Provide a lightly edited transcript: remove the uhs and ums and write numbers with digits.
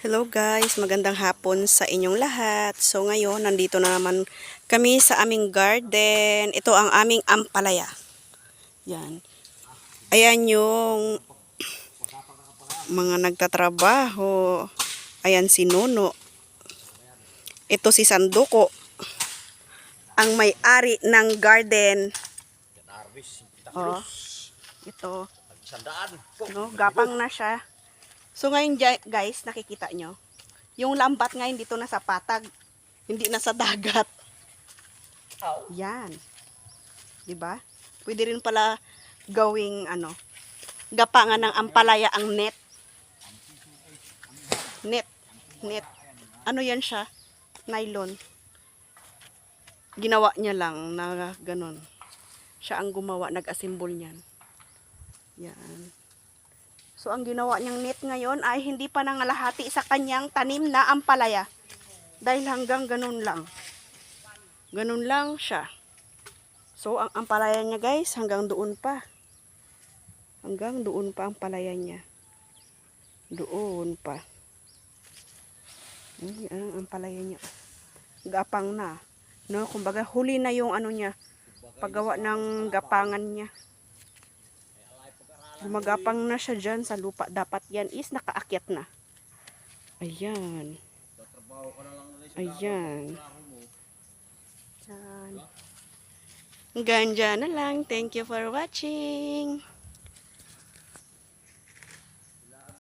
Hello guys, magandang hapon sa inyong lahat. So ngayon, nandito na naman kami sa aming garden. Ito ang aming ampalaya. Yan. Ayan yung mga nagtatrabaho. Ayan si Nuno. Ito si Sanduko, ang may-ari ng garden. Oh, ito. No, gapang na siya. So ngayon guys, nakikita nyo. Yung lambat ngayon dito na sa patag. Hindi na sa dagat. Yan. 'Di ba? Pwede rin pala gawing gapangan ng ampalaya ang net. Net. Net. Ano yan siya? Nylon. Ginawa niya lang na ganun. Siya ang gumawa, nag-assemble niyan. Yan. So ang ginawa niyang net ngayon ay hindi pa nangalahati sa kanyang tanim na ampalaya. Dahil hanggang ganun lang. Ganun lang siya. So, ang ampalaya niya guys, hanggang doon pa. Hanggang doon pa ang palaya niya. Doon pa. Ang ampalaya niya. Gapang na. No, kumbaga huli na yung niya. Paggawa ng gapangan niya. Gumagapang na siya dyan sa lupa. Dapat yan is nakaakyat na. Ayan. Ayan. Hanggang dyan na lang. Thank you for watching.